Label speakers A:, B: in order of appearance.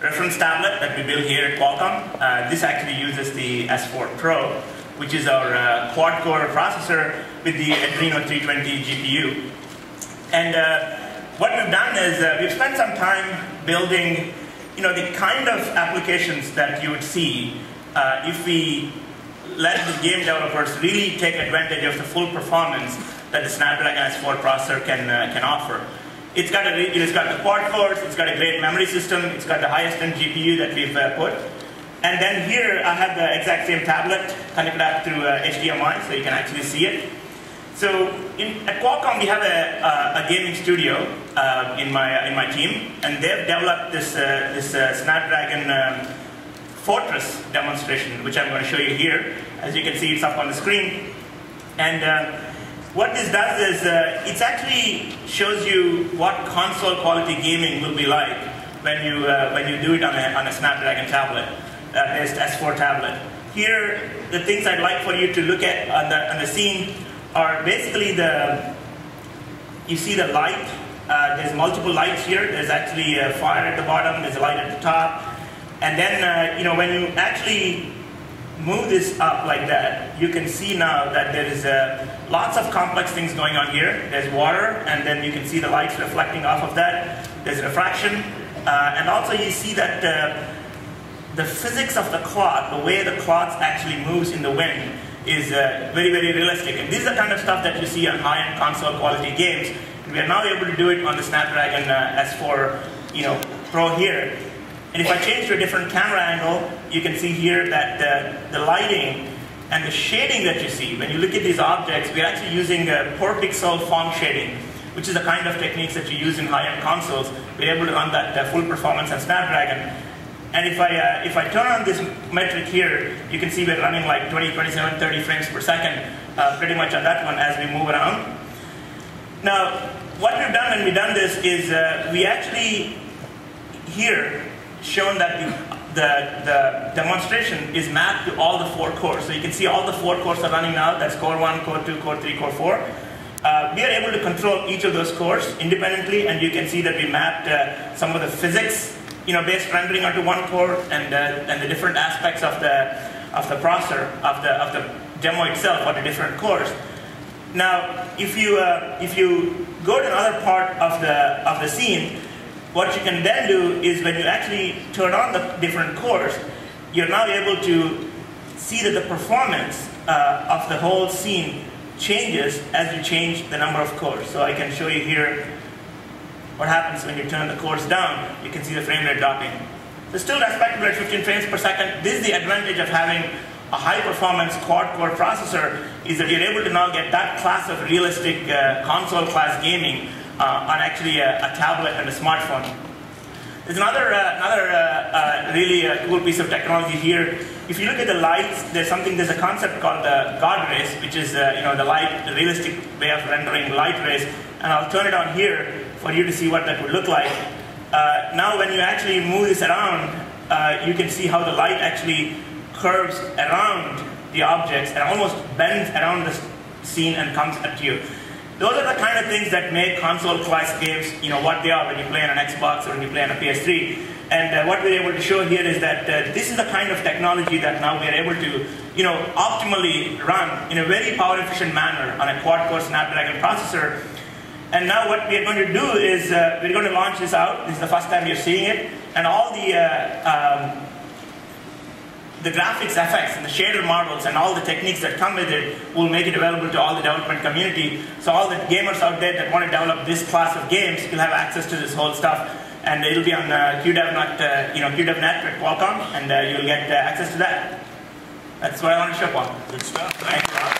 A: reference tablet that we built here at Qualcomm. This actually uses the S4 Pro, which is our quad-core processor with the Adreno 320 GPU. And what we've done is we've spent some time building, the kind of applications that you would see if we let the game developers really take advantage of the full performance that the Snapdragon S4 processor can offer. It's got the quad cores, it's got a great memory system, it's got the highest end GPU that we've put. And then here I have the exact same tablet connected up through HDMI, so you can actually see it. So at Qualcomm we have a gaming studio in my team, and they've developed this Snapdragon Fortress demonstration, which I'm going to show you here. As you can see, it's up on the screen. And what this does is it actually shows you what console quality gaming will be like when you do it on a Snapdragon tablet, based S4 tablet. Here, the things I'd like for you to look at on the scene are basically you see the light. There's multiple lights here. There's actually a fire at the bottom. There's a light at the top. And then, when you actually move this up like that, you can see now that there is lots of complex things going on here. There's water, and then you can see the lights reflecting off of that. There's refraction, and also you see that the physics of the cloth, the way the cloth actually moves in the wind, is very, very realistic. And this is the kind of stuff that you see on high-end console quality games. And we are now able to do it on the Snapdragon S4 Pro here. And if I change to a different camera angle, you can see here that the lighting and the shading that you see, when you look at these objects, we're actually using per pixel form shading, which is the kind of techniques that you use in high-end consoles. We're able to run that full performance on Snapdragon. And if I turn on this metric here, you can see we're running like 20, 27, 30 frames per second, pretty much on that one as we move around. Now, what we've done when we've done this is we actually here shown that the demonstration is mapped to all the 4 cores. So you can see all the 4 cores are running now. That's core 1, core 2, core 3, core 4. We are able to control each of those cores independently, and you can see that we mapped some of the physics, based rendering onto one core, and the different aspects of the processor of the demo itself on the different cores. Now, if you go to another part of the scene, what you can then do is when you actually turn on the different cores, you're now able to see that the performance of the whole scene changes as you change the number of cores. So I can show you here what happens when you turn the cores down. You can see the frame rate dropping. So still respectable at 15 frames per second. This is the advantage of having a high-performance quad-core processor, is that you're able to now get that class of realistic console-class gaming on actually a tablet and a smartphone. There's another really cool piece of technology here. If you look at the lights, there's a concept called God rays, which is the realistic way of rendering light rays. And I'll turn it on here for you to see what that would look like. Now, when you actually move this around, you can see how the light actually curves around the objects and almost bends around the scene and comes at you. Those are the kind of things that make console-class games, what they are when you play on an Xbox or when you play on a PS3. And what we're able to show here is that this is the kind of technology that now we're able to, optimally run in a very power-efficient manner on a quad-core Snapdragon processor. And now what we're going to do is we're going to launch this out. This is the first time you're seeing it. And all the graphics effects and the shader models and all the techniques that come with it will make it available to all the development community. So all the gamers out there that want to develop this class of games will have access to this whole stuff. And it'll be on QDevNet, QDevNet at Qualcomm, and you'll get access to that. That's what I want to show up on.
B: Good stuff.
A: Thank you.